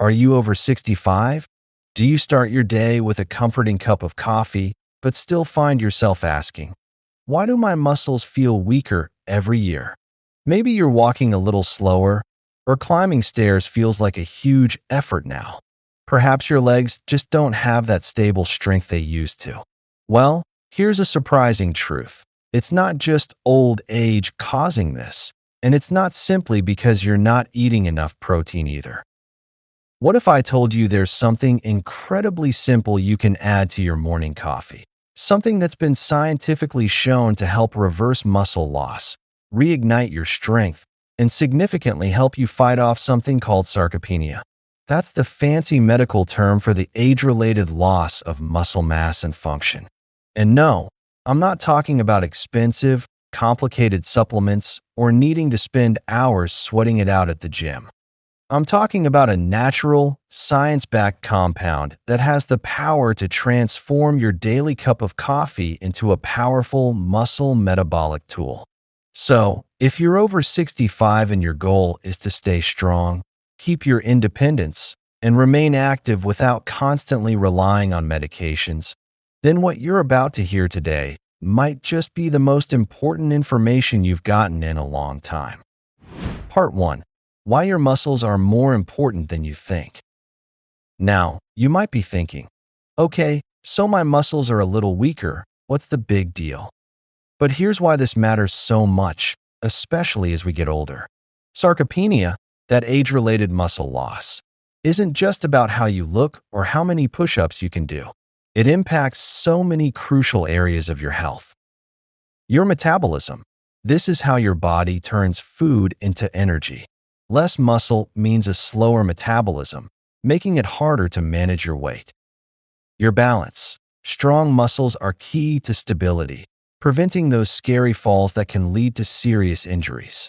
Are you over 65? Do you start your day with a comforting cup of coffee, but still find yourself asking, why do my muscles feel weaker every year? Maybe you're walking a little slower, or climbing stairs feels like a huge effort now. Perhaps your legs just don't have that stable strength they used to. Well, here's a surprising truth. It's not just old age causing this, and it's not simply because you're not eating enough protein either. What if I told you there's something incredibly simple you can add to your morning coffee? Something that's been scientifically shown to help reverse muscle loss, reignite your strength, and significantly help you fight off something called sarcopenia. That's the fancy medical term for the age-related loss of muscle mass and function. And no, I'm not talking about expensive, complicated supplements or needing to spend hours sweating it out at the gym. I'm talking about a natural, science-backed compound that has the power to transform your daily cup of coffee into a powerful muscle metabolic tool. So, if you're over 65 and your goal is to stay strong, keep your independence, and remain active without constantly relying on medications, then what you're about to hear today might just be the most important information you've gotten in a long time. Part 1. Why your muscles are more important than you think. Now, you might be thinking, okay, so my muscles are a little weaker, what's the big deal? But here's why this matters so much, especially as we get older. Sarcopenia, that age-related muscle loss, isn't just about how you look or how many push-ups you can do. It impacts so many crucial areas of your health. Your metabolism. This is how your body turns food into energy. Less muscle means a slower metabolism, making it harder to manage your weight. Your balance. Strong muscles are key to stability, preventing those scary falls that can lead to serious injuries.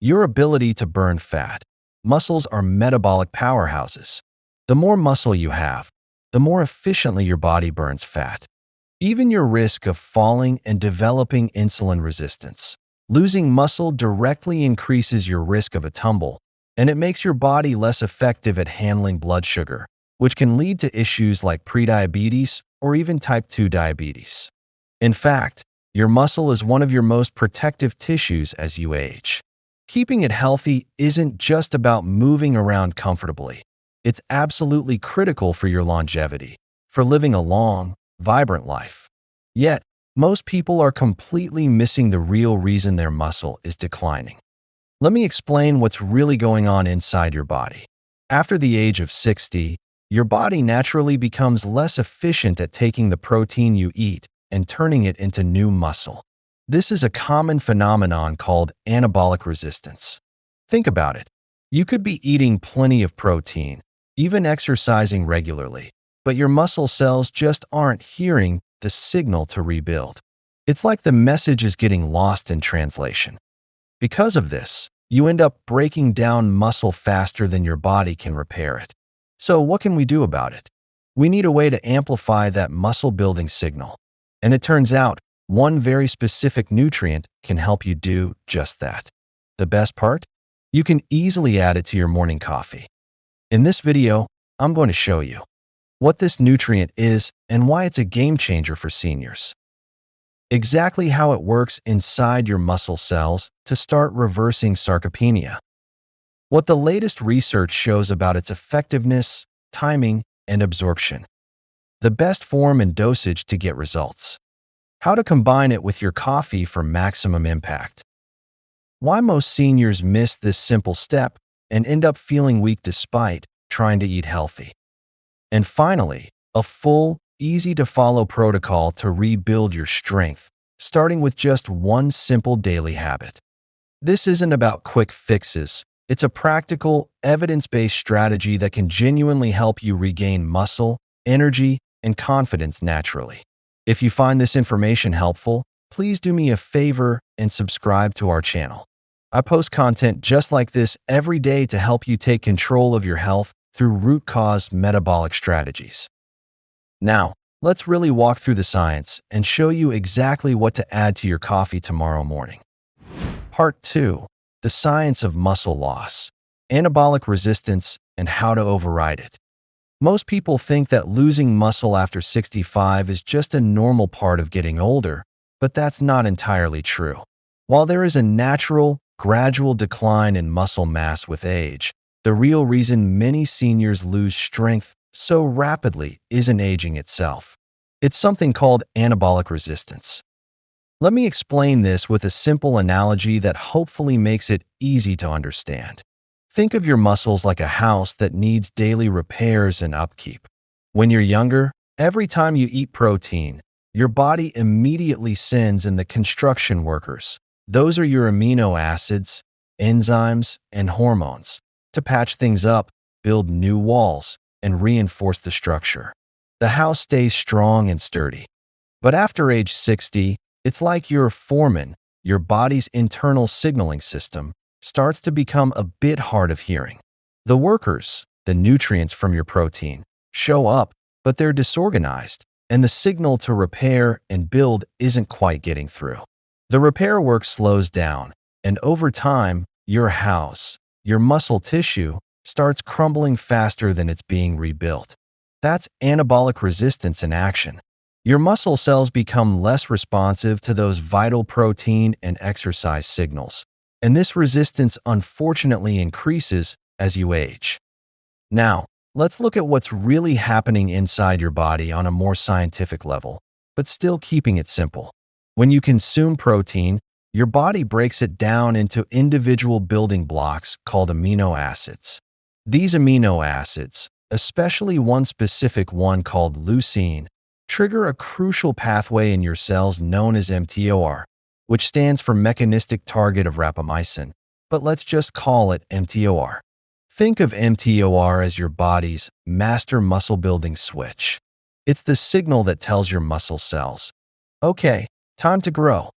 Your ability to burn fat. Muscles are metabolic powerhouses. The more muscle you have, the more efficiently your body burns fat. Even your risk of falling and developing insulin resistance. Losing muscle directly increases your risk of a tumble, and it makes your body less effective at handling blood sugar, which can lead to issues like prediabetes or even type 2 diabetes. In fact, your muscle is one of your most protective tissues as you age. Keeping it healthy isn't just about moving around comfortably. It's absolutely critical for your longevity, for living a long, vibrant life. Yet, most people are completely missing the real reason their muscle is declining. Let me explain what's really going on inside your body. After the age of 60, your body naturally becomes less efficient at taking the protein you eat and turning it into new muscle. This is a common phenomenon called anabolic resistance. Think about it. You could be eating plenty of protein, even exercising regularly, but your muscle cells just aren't hearing the signal to rebuild. It's like the message is getting lost in translation. Because of this, you end up breaking down muscle faster than your body can repair it. So what can we do about it? We need a way to amplify that muscle-building signal. And it turns out, one very specific nutrient can help you do just that. The best part? You can easily add it to your morning coffee. In this video, I'm going to show you what this nutrient is and why it's a game changer for seniors. Exactly how it works inside your muscle cells to start reversing sarcopenia. What the latest research shows about its effectiveness, timing, and absorption. The best form and dosage to get results. How to combine it with your coffee for maximum impact. Why most seniors miss this simple step and end up feeling weak despite trying to eat healthy. And finally, a full, easy-to-follow protocol to rebuild your strength, starting with just one simple daily habit. This isn't about quick fixes. It's a practical, evidence-based strategy that can genuinely help you regain muscle, energy, and confidence naturally. If you find this information helpful, please do me a favor and subscribe to our channel. I post content just like this every day to help you take control of your health through root cause metabolic strategies. Now, let's really walk through the science and show you exactly what to add to your coffee tomorrow morning. Part 2. The science of muscle loss. Anabolic resistance and how to override it. Most people think that losing muscle after 65 is just a normal part of getting older, but that's not entirely true. While there is a natural, gradual decline in muscle mass with age, the real reason many seniors lose strength so rapidly isn't aging itself. It's something called anabolic resistance. Let me explain this with a simple analogy that hopefully makes it easy to understand. Think of your muscles like a house that needs daily repairs and upkeep. When you're younger, every time you eat protein, your body immediately sends in the construction workers. Those are your amino acids, enzymes, and hormones to patch things up, build new walls, and reinforce the structure. The house stays strong and sturdy. But after age 60, it's like your foreman, your body's internal signaling system, starts to become a bit hard of hearing. The workers, the nutrients from your protein, show up, but they're disorganized, and the signal to repair and build isn't quite getting through. The repair work slows down, and over time, your house, your muscle tissue, starts crumbling faster than it's being rebuilt. That's anabolic resistance in action. Your muscle cells become less responsive to those vital protein and exercise signals, and this resistance unfortunately increases as you age. Now, let's look at what's really happening inside your body on a more scientific level, but still keeping it simple. When you consume protein, your body breaks it down into individual building blocks called amino acids. These amino acids, especially one specific one called leucine, trigger a crucial pathway in your cells known as mTOR, which stands for mechanistic target of rapamycin, but let's just call it mTOR. Think of mTOR as your body's master muscle-building switch. It's the signal that tells your muscle cells, okay, time to grow.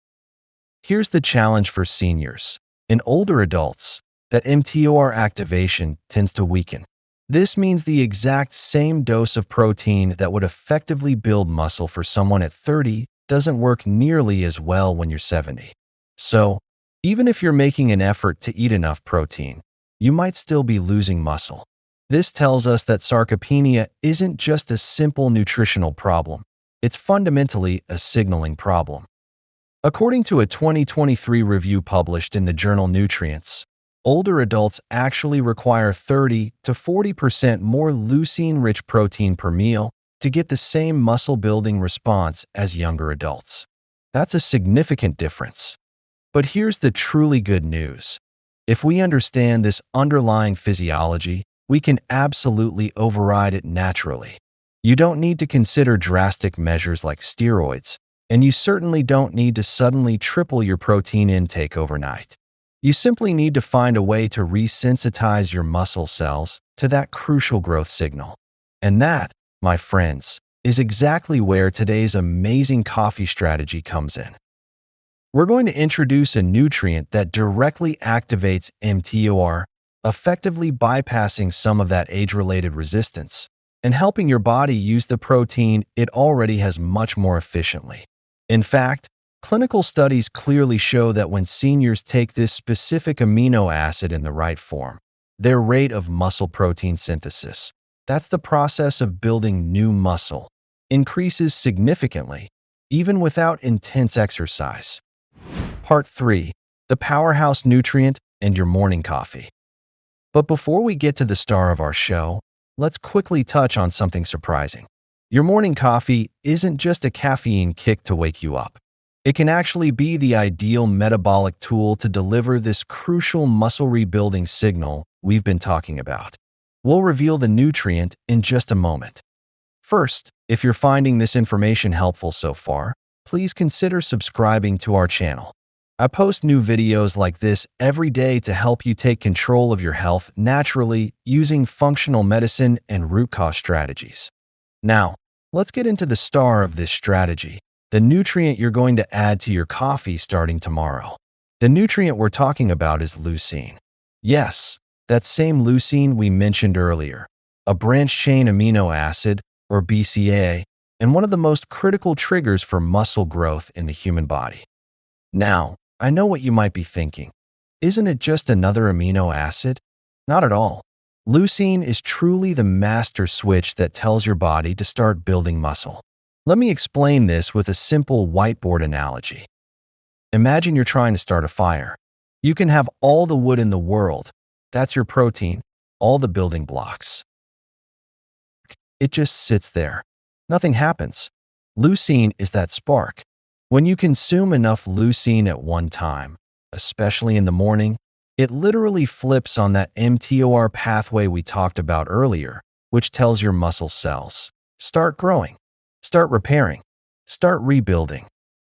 Here's the challenge for seniors. In older adults, that mTOR activation tends to weaken. This means the exact same dose of protein that would effectively build muscle for someone at 30 doesn't work nearly as well when you're 70. So, even if you're making an effort to eat enough protein, you might still be losing muscle. This tells us that sarcopenia isn't just a simple nutritional problem. It's fundamentally a signaling problem. According to a 2023 review published in the journal Nutrients, older adults actually require 30 to 40% more leucine-rich protein per meal to get the same muscle-building response as younger adults. That's a significant difference. But here's the truly good news. If we understand this underlying physiology, we can absolutely override it naturally. You don't need to consider drastic measures like steroids, and you certainly don't need to suddenly triple your protein intake overnight. You simply need to find a way to resensitize your muscle cells to that crucial growth signal. And that, my friends, is exactly where today's amazing coffee strategy comes in. We're going to introduce a nutrient that directly activates mTOR, effectively bypassing some of that age-related resistance and helping your body use the protein it already has much more efficiently. In fact, clinical studies clearly show that when seniors take this specific amino acid in the right form, their rate of muscle protein synthesis, that's the process of building new muscle, increases significantly, even without intense exercise. Part 3. The powerhouse nutrient and your morning coffee. But before we get to the star of our show, let's quickly touch on something surprising. Your morning coffee isn't just a caffeine kick to wake you up. It can actually be the ideal metabolic tool to deliver this crucial muscle rebuilding signal we've been talking about. We'll reveal the nutrient in just a moment. First, if you're finding this information helpful so far, please consider subscribing to our channel. I post new videos like this every day to help you take control of your health naturally using functional medicine and root cause strategies. Now, let's get into the star of this strategy, the nutrient you're going to add to your coffee starting tomorrow. The nutrient we're talking about is leucine. Yes, that same leucine we mentioned earlier, a branched-chain amino acid, or BCA, and one of the most critical triggers for muscle growth in the human body. Now, I know what you might be thinking. Isn't it just another amino acid? Not at all. Leucine is truly the master switch that tells your body to start building muscle. Let me explain this with a simple whiteboard analogy. Imagine you're trying to start a fire. You can have all the wood in the world. That's your protein, all the building blocks. It just sits there. Nothing happens. Leucine is that spark. When you consume enough leucine at one time, especially in the morning, it literally flips on that mTOR pathway we talked about earlier, which tells your muscle cells, start growing, start repairing, start rebuilding.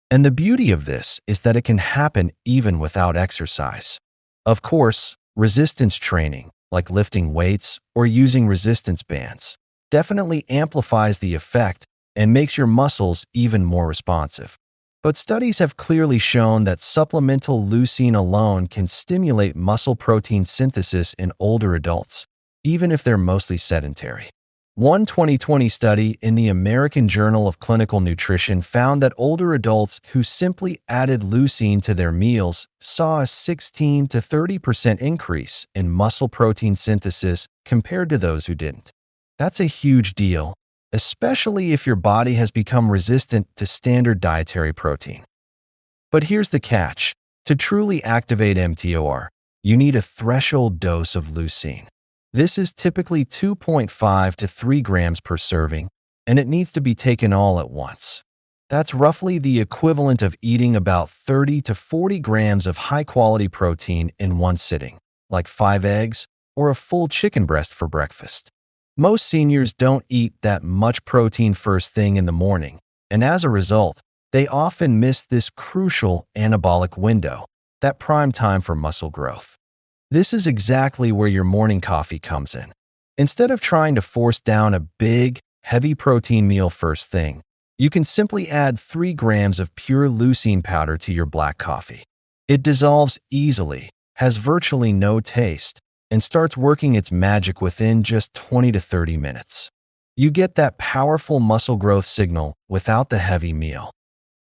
And the beauty of this is that it can happen even without exercise. Of course, resistance training, like lifting weights or using resistance bands, definitely amplifies the effect and makes your muscles even more responsive. But studies have clearly shown that supplemental leucine alone can stimulate muscle protein synthesis in older adults, even if they're mostly sedentary. One 2020 study in the American Journal of Clinical Nutrition found that older adults who simply added leucine to their meals saw a 16 to 30% increase in muscle protein synthesis compared to those who didn't. That's a huge deal, especially if your body has become resistant to standard dietary protein. But here's the catch. To truly activate mTOR, you need a threshold dose of leucine. This is typically 2.5 to 3 grams per serving, and it needs to be taken all at once. That's roughly the equivalent of eating about 30 to 40 grams of high-quality protein in one sitting, like 5 eggs or a full chicken breast for breakfast. Most seniors don't eat that much protein first thing in the morning, and as a result, they often miss this crucial anabolic window, that prime time for muscle growth. This is exactly where your morning coffee comes in. Instead of trying to force down a big, heavy protein meal first thing, you can simply add 3 grams of pure leucine powder to your black coffee. It dissolves easily, has virtually no taste, and starts working its magic within just 20 to 30 minutes. You get that powerful muscle growth signal without the heavy meal.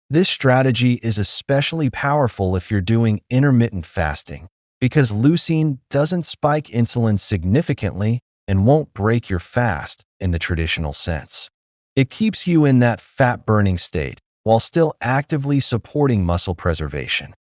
This strategy is especially powerful if you're doing intermittent fasting, because leucine doesn't spike insulin significantly and won't break your fast in the traditional sense. It keeps you in that fat-burning state while still actively supporting muscle preservation.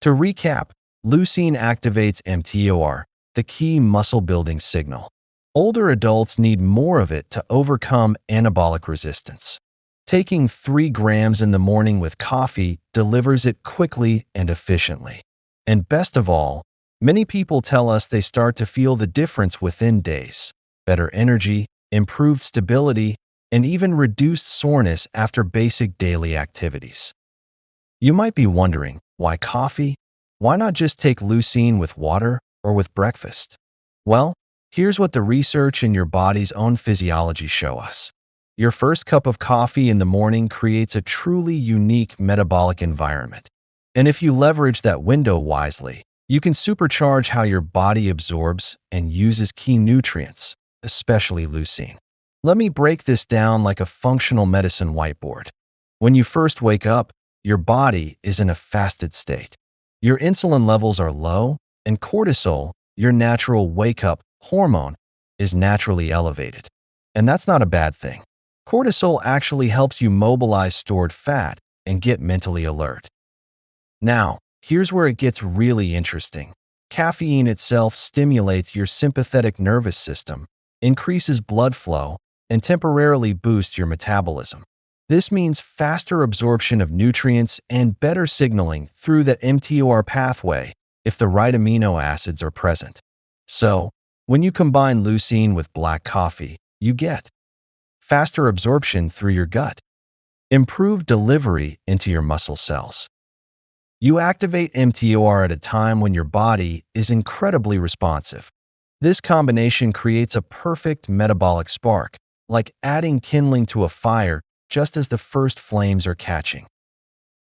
To recap, leucine activates mTOR, the key muscle-building signal. Older adults need more of it to overcome anabolic resistance. Taking 3 grams in the morning with coffee delivers it quickly and efficiently. And best of all, many people tell us they start to feel the difference within days. Better energy, improved stability, and even reduced soreness after basic daily activities. You might be wondering, why coffee? Why not just take leucine with water or with breakfast? Well, here's what the research and your body's own physiology show us. Your first cup of coffee in the morning creates a truly unique metabolic environment. And if you leverage that window wisely, you can supercharge how your body absorbs and uses key nutrients, especially leucine. Let me break this down like a functional medicine whiteboard. When you first wake up, your body is in a fasted state. Your insulin levels are low, and cortisol, your natural wake-up hormone, is naturally elevated. And that's not a bad thing. Cortisol actually helps you mobilize stored fat and get mentally alert. Now, here's where it gets really interesting. Caffeine itself stimulates your sympathetic nervous system, increases blood flow, and temporarily boosts your metabolism. This means faster absorption of nutrients and better signaling through the mTOR pathway if the right amino acids are present. So, when you combine leucine with black coffee, you get faster absorption through your gut, improved delivery into your muscle cells. You activate mTOR at a time when your body is incredibly responsive. This combination creates a perfect metabolic spark, like adding kindling to a fire just as the first flames are catching.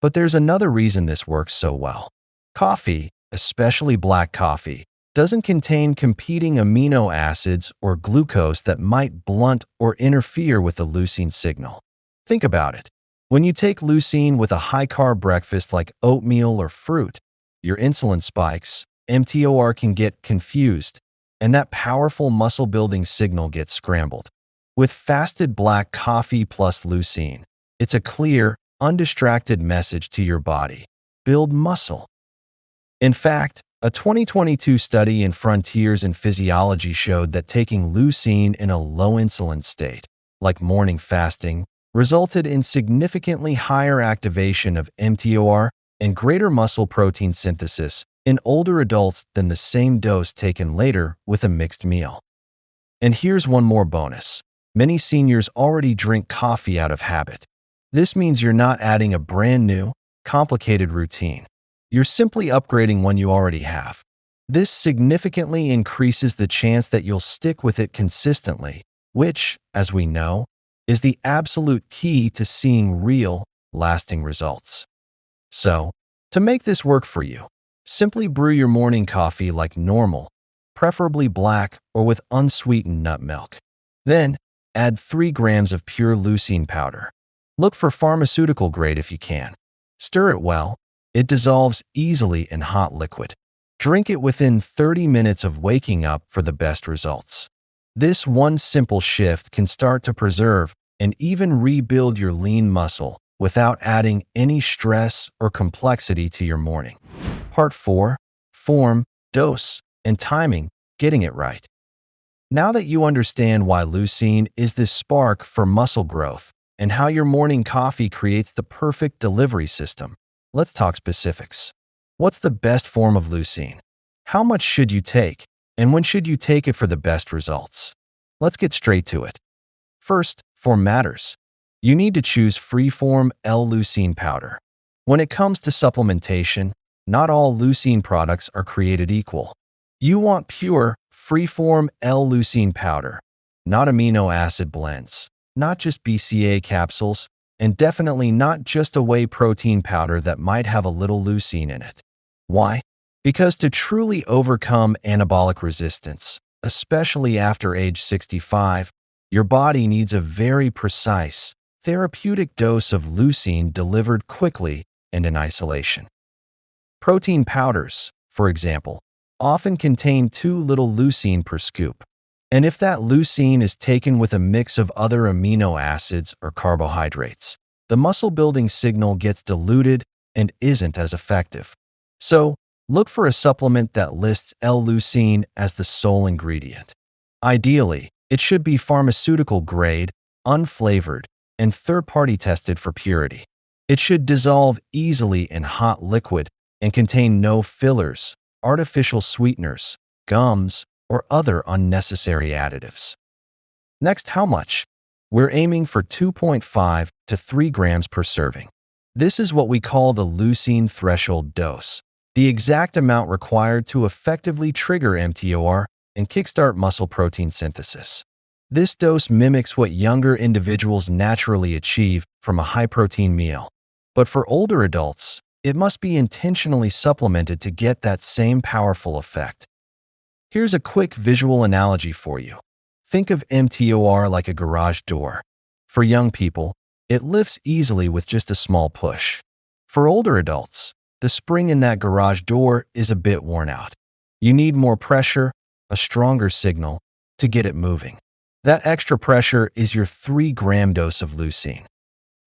But there's another reason this works so well. Coffee, especially black coffee, doesn't contain competing amino acids or glucose that might blunt or interfere with the leucine signal. Think about it. When you take leucine with a high-carb breakfast like oatmeal or fruit, your insulin spikes, mTOR can get confused, and that powerful muscle-building signal gets scrambled. With fasted black coffee plus leucine, it's a clear, undistracted message to your body. Build muscle. In fact, a 2022 study in Frontiers in Physiology showed that taking leucine in a low-insulin state, like morning fasting, resulted in significantly higher activation of mTOR and greater muscle protein synthesis in older adults than the same dose taken later with a mixed meal. And here's one more bonus. Many seniors already drink coffee out of habit. This means you're not adding a brand new, complicated routine. You're simply upgrading one you already have. This significantly increases the chance that you'll stick with it consistently, which, as we know, is the absolute key to seeing real, lasting results. So, to make this work for you, simply brew your morning coffee like normal, preferably black or with unsweetened nut milk. Then, add 3 grams of pure leucine powder. Look for pharmaceutical grade if you can. Stir it well. It dissolves easily in hot liquid. Drink it within 30 minutes of waking up for the best results. This one simple shift can start to preserve and even rebuild your lean muscle without adding any stress or complexity to your morning. Part 4. Form, dose, and timing, getting it right. Now that you understand why leucine is this spark for muscle growth and how your morning coffee creates the perfect delivery system, let's talk specifics. What's the best form of leucine? How much should you take? And when should you take it for the best results? Let's get straight to it. First, form matters. You need to choose free-form L-leucine powder. When it comes to supplementation, not all leucine products are created equal. You want pure, free-form L-leucine powder, not amino acid blends, not just BCA capsules, and definitely not just a whey protein powder that might have a little leucine in it. Why? Because to truly overcome anabolic resistance, especially after age 65, your body needs a very precise, therapeutic dose of leucine delivered quickly and in isolation. Protein powders, for example, often contain too little leucine per scoop. And if that leucine is taken with a mix of other amino acids or carbohydrates, the muscle-building signal gets diluted and isn't as effective. So, look for a supplement that lists L-leucine as the sole ingredient. Ideally, it should be pharmaceutical grade, unflavored, and third-party tested for purity. It should dissolve easily in hot liquid and contain no fillers, artificial sweeteners, gums, or other unnecessary additives. Next, how much? We're aiming for 2.5 to 3 grams per serving. This is what we call the leucine threshold dose, the exact amount required to effectively trigger mTOR and kickstart muscle protein synthesis. This dose mimics what younger individuals naturally achieve from a high-protein meal. But for older adults, it must be intentionally supplemented to get that same powerful effect. Here's a quick visual analogy for you. Think of mTOR like a garage door. For young people, it lifts easily with just a small push. For older adults, the spring in that garage door is a bit worn out. You need more pressure, a stronger signal, to get it moving. That extra pressure is your 3-gram dose of leucine.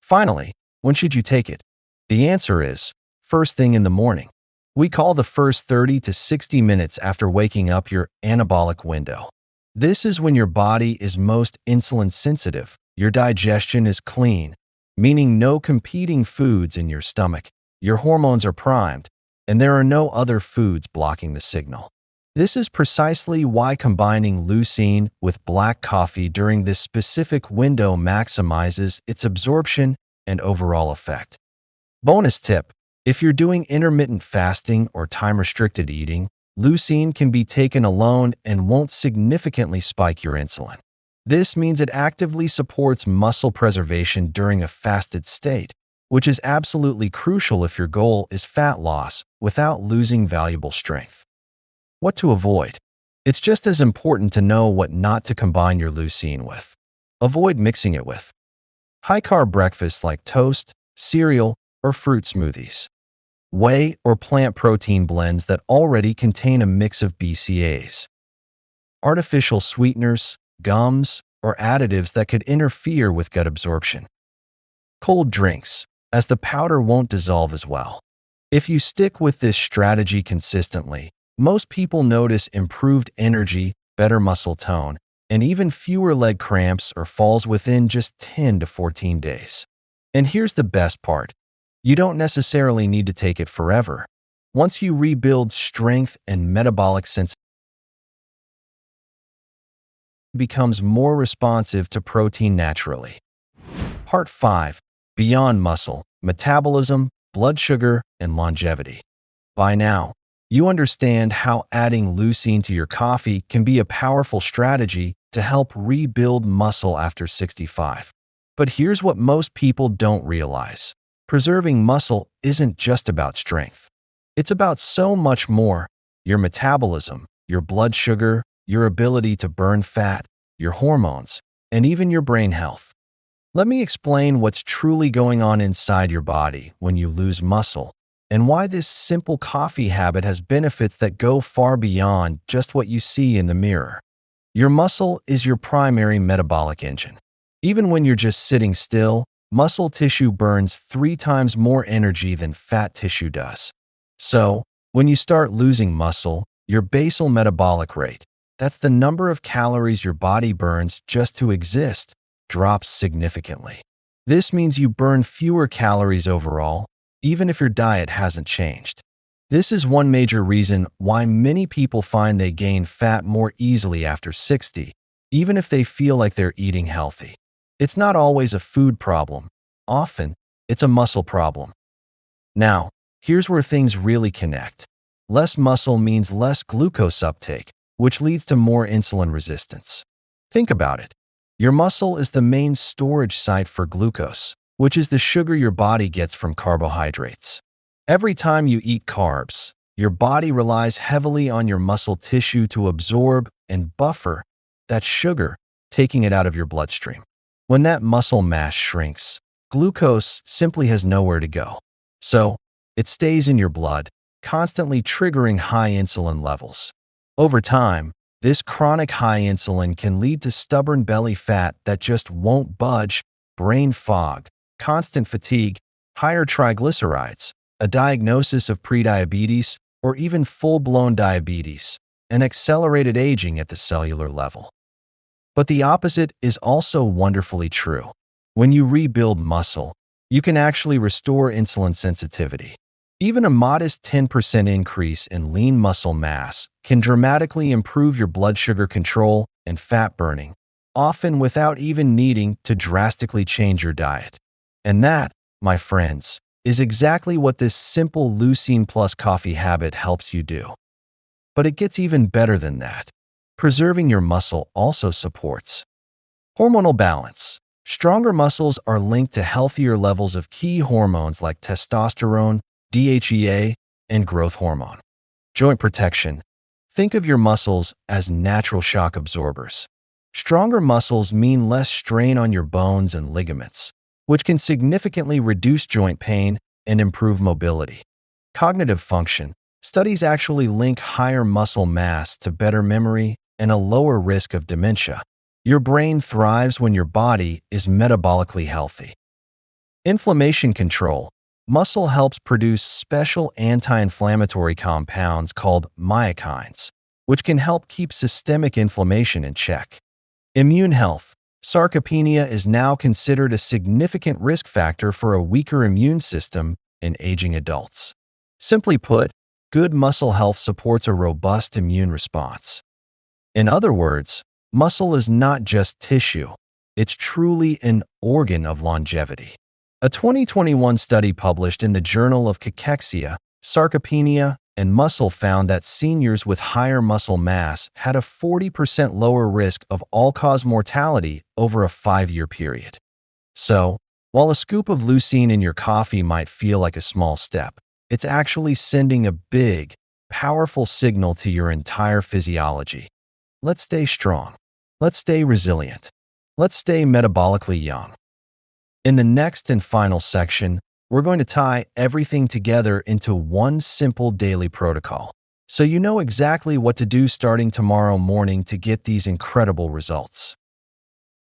Finally, when should you take it? The answer is, first thing in the morning. We call the first 30 to 60 minutes after waking up your anabolic window. This is when your body is most insulin sensitive, your digestion is clean, meaning no competing foods in your stomach, your hormones are primed, and there are no other foods blocking the signal. This is precisely why combining leucine with black coffee during this specific window maximizes its absorption and overall effect. Bonus tip: if you're doing intermittent fasting or time-restricted eating, leucine can be taken alone and won't significantly spike your insulin. This means it actively supports muscle preservation during a fasted state, which is absolutely crucial if your goal is fat loss without losing valuable strength. What to avoid? It's just as important to know what not to combine your leucine with. Avoid mixing it with high-carb breakfasts like toast, cereal, or fruit smoothies. Whey or plant protein blends that already contain a mix of BCAAs. artificial sweeteners, gums, or additives that could interfere with gut absorption. Cold drinks, as the powder won't dissolve as well. If you stick with this strategy consistently, most people notice improved energy, better muscle tone, and even fewer leg cramps or falls within just 10 to 14 days. And here's the best part. You don't necessarily need to take it forever. Once you rebuild strength and metabolic sensitivity, it becomes more responsive to protein naturally. Part 5. Beyond muscle, metabolism, blood sugar, and longevity. By now, you understand how adding leucine to your coffee can be a powerful strategy to help rebuild muscle after 65. But here's what most people don't realize. Preserving muscle isn't just about strength. It's about so much more: your metabolism, your blood sugar, your ability to burn fat, your hormones, and even your brain health. Let me explain what's truly going on inside your body when you lose muscle, and why this simple coffee habit has benefits that go far beyond just what you see in the mirror. Your muscle is your primary metabolic engine. Even when you're just sitting still, muscle tissue burns 3 times more energy than fat tissue does. So, when you start losing muscle, your basal metabolic rate, that's the number of calories your body burns just to exist, drops significantly. This means you burn fewer calories overall, even if your diet hasn't changed. This is one major reason why many people find they gain fat more easily after 60, even if they feel like they're eating healthy. It's not always a food problem. Often, it's a muscle problem. Now, here's where things really connect. Less muscle means less glucose uptake, which leads to more insulin resistance. Think about it. Your muscle is the main storage site for glucose, which is the sugar your body gets from carbohydrates. Every time you eat carbs, your body relies heavily on your muscle tissue to absorb and buffer that sugar, taking it out of your bloodstream. When that muscle mass shrinks, glucose simply has nowhere to go. So, it stays in your blood, constantly triggering high insulin levels. Over time, this chronic high insulin can lead to stubborn belly fat that just won't budge, brain fog, constant fatigue, higher triglycerides, a diagnosis of prediabetes, or even full-blown diabetes, and accelerated aging at the cellular level. But the opposite is also wonderfully true. When you rebuild muscle, you can actually restore insulin sensitivity. Even a modest 10% increase in lean muscle mass can dramatically improve your blood sugar control and fat burning, often without even needing to drastically change your diet. And that, my friends, is exactly what this simple leucine plus coffee habit helps you do. But it gets even better than that. Preserving your muscle also supports hormonal balance. Stronger muscles are linked to healthier levels of key hormones like testosterone, DHEA, and growth hormone. Joint protection. Think of your muscles as natural shock absorbers. Stronger muscles mean less strain on your bones and ligaments, which can significantly reduce joint pain and improve mobility. Cognitive function. Studies actually link higher muscle mass to better memory and a lower risk of dementia. Your brain thrives when your body is metabolically healthy. Inflammation control. Muscle helps produce special anti-inflammatory compounds called myokines, which can help keep systemic inflammation in check. Immune health. Sarcopenia is now considered a significant risk factor for a weaker immune system in aging adults. Simply put, good muscle health supports a robust immune response. In other words, muscle is not just tissue, it's truly an organ of longevity. A 2021 study published in the Journal of Cachexia, Sarcopenia, and Muscle found that seniors with higher muscle mass had a 40% lower risk of all-cause mortality over a 5-year period. So, while a scoop of leucine in your coffee might feel like a small step, it's actually sending a big, powerful signal to your entire physiology. Let's stay strong. Let's stay resilient. Let's stay metabolically young. In the next and final section, we're going to tie everything together into one simple daily protocol. so you know exactly what to do starting tomorrow morning to get these incredible results.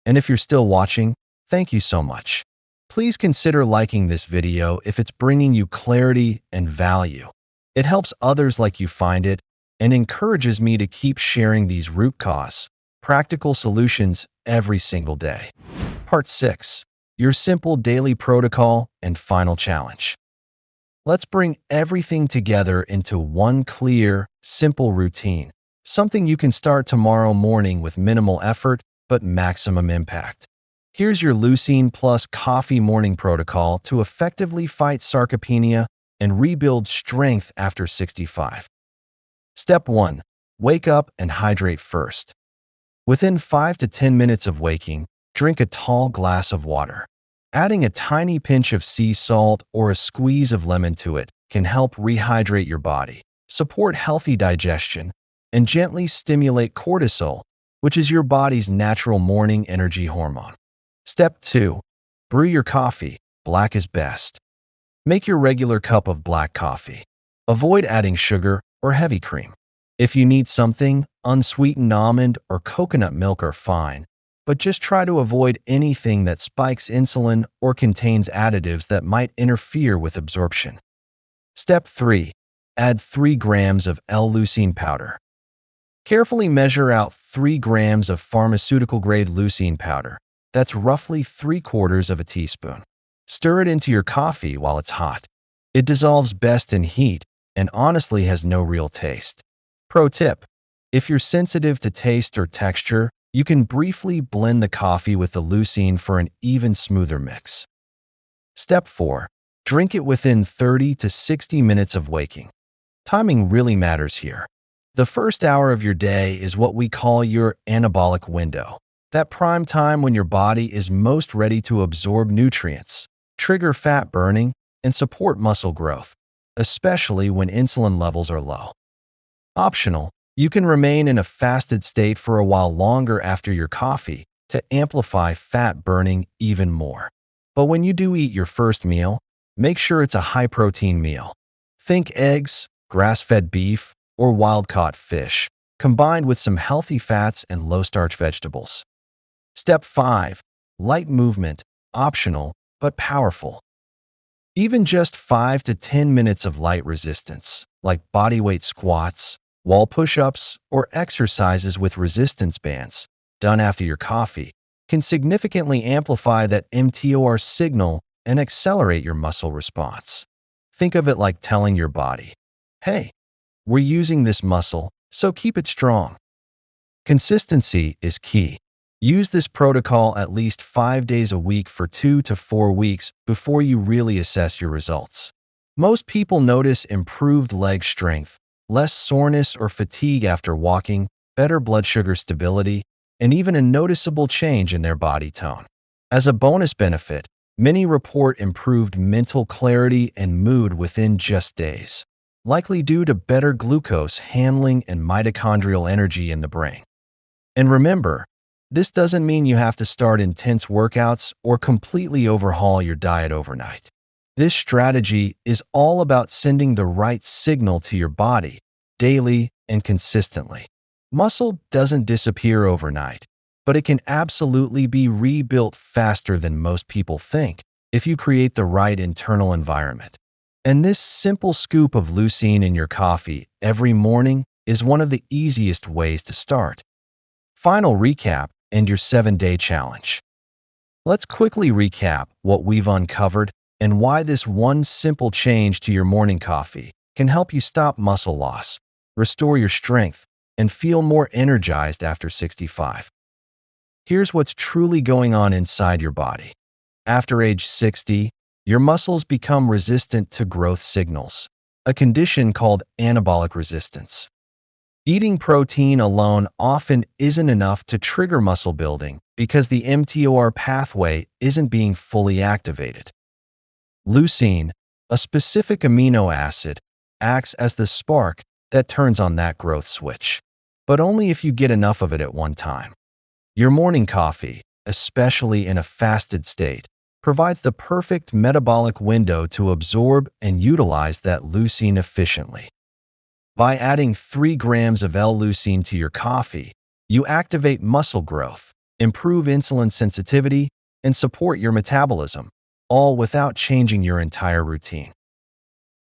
And if you're still watching, thank you so much. Please consider liking this video if it's bringing you clarity and value. It helps others like you find it and encourages me to keep sharing these root cause, practical solutions every single day. Part 6. Your simple daily protocol and final challenge. Let's bring everything together into one clear, simple routine, something you can start tomorrow morning with minimal effort but maximum impact. Here's your leucine plus coffee morning protocol to effectively fight sarcopenia and rebuild strength after 65. Step 1. Wake up and hydrate first. Within 5 to 10 minutes of waking, drink a tall glass of water. Adding a tiny pinch of sea salt or a squeeze of lemon to it can help rehydrate your body, support healthy digestion, and gently stimulate cortisol, which is your body's natural morning energy hormone. Step 2. Brew your coffee. Black is best. Make your regular cup of black coffee. Avoid adding sugar or heavy cream. If you need something, unsweetened almond or coconut milk are fine, but just try to avoid anything that spikes insulin or contains additives that might interfere with absorption. Step 3. Add 3 grams of L-leucine powder. Carefully measure out 3 grams of pharmaceutical-grade leucine powder. That's roughly 3/4 of a teaspoon. Stir it into your coffee while it's hot. It dissolves best in heat and honestly has no real taste. Pro tip: if you're sensitive to taste or texture, you can briefly blend the coffee with the leucine for an even smoother mix. Step 4. Drink it within 30 to 60 minutes of waking. Timing really matters here. The first hour of your day is what we call your anabolic window, that prime time when your body is most ready to absorb nutrients, trigger fat burning, and support muscle growth, especially when insulin levels are low. Optional: you can remain in a fasted state for a while longer after your coffee to amplify fat burning even more. But when you do eat your first meal, make sure it's a high-protein meal. Think eggs, grass-fed beef, or wild-caught fish, combined with some healthy fats and low-starch vegetables. Step 5. Light movement, optional but powerful. Even just 5 to 10 minutes of light resistance, like bodyweight squats, wall push-ups, or exercises with resistance bands, done after your coffee, can significantly amplify that mTOR signal and accelerate your muscle response. Think of it like telling your body, "Hey, we're using this muscle, so keep it strong." Consistency is key. Use this protocol at least 5 days a week for 2 to 4 weeks before you really assess your results. Most people notice improved leg strength, less soreness or fatigue after walking, better blood sugar stability, and even a noticeable change in their body tone. As a bonus benefit, many report improved mental clarity and mood within just days, likely due to better glucose handling and mitochondrial energy in the brain. And remember, this doesn't mean you have to start intense workouts or completely overhaul your diet overnight. This strategy is all about sending the right signal to your body, daily and consistently. Muscle doesn't disappear overnight, but it can absolutely be rebuilt faster than most people think if you create the right internal environment. And this simple scoop of leucine in your coffee every morning is one of the easiest ways to start. Final recap and your 7-day challenge. Let's quickly recap what we've uncovered and why this one simple change to your morning coffee can help you stop muscle loss, restore your strength, and feel more energized after 65. Here's what's truly going on inside your body. After age 60, your muscles become resistant to growth signals, a condition called anabolic resistance. Eating protein alone often isn't enough to trigger muscle building because the mTOR pathway isn't being fully activated. Leucine, a specific amino acid, acts as the spark that turns on that growth switch, but only if you get enough of it at one time. Your morning coffee, especially in a fasted state, provides the perfect metabolic window to absorb and utilize that leucine efficiently. By adding 3 grams of L-leucine to your coffee, you activate muscle growth, improve insulin sensitivity, and support your metabolism, all without changing your entire routine.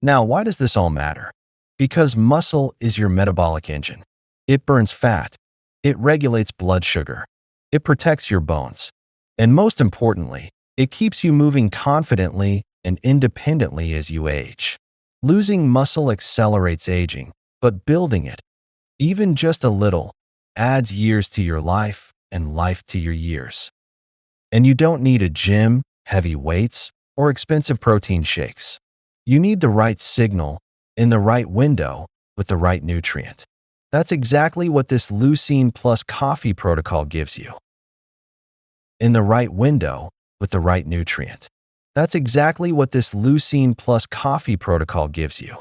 Now, why does this all matter? Because muscle is your metabolic engine. It burns fat, it regulates blood sugar, it protects your bones, and most importantly, it keeps you moving confidently and independently as you age. Losing muscle accelerates aging, but building it, even just a little, adds years to your life and life to your years. And you don't need a gym, heavy weights, or expensive protein shakes. You need the right signal in the right window with the right nutrient. That's exactly what this leucine plus coffee protocol gives you. In the right window with the right nutrient. That's exactly what this leucine plus coffee protocol gives you.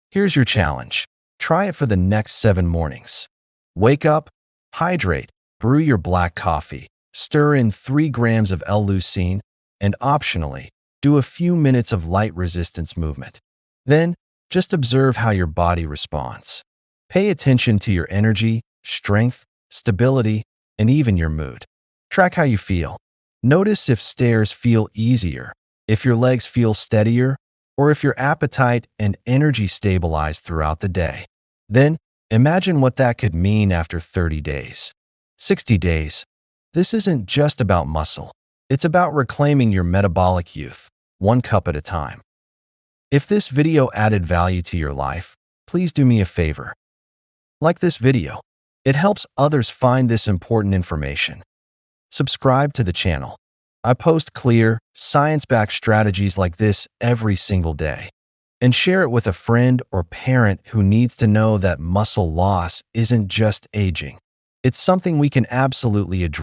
Here's your challenge. Try it for the next 7 mornings. Wake up, hydrate, brew your black coffee, stir in 3 grams of L-leucine, and optionally, do a few minutes of light resistance movement. Then, just observe how your body responds. Pay attention to your energy, strength, stability, and even your mood. Track how you feel. Notice if stairs feel easier, if your legs feel steadier, or if your appetite and energy stabilize throughout the day. Then, imagine what that could mean after 30 days, 60 days. This isn't just about muscle. It's about reclaiming your metabolic youth, 1 cup at a time. If this video added value to your life, please do me a favor. Like this video. It helps others find this important information. Subscribe to the channel. I post clear, science-backed strategies like this every single day. And share it with a friend or parent who needs to know that muscle loss isn't just aging. It's something we can absolutely address.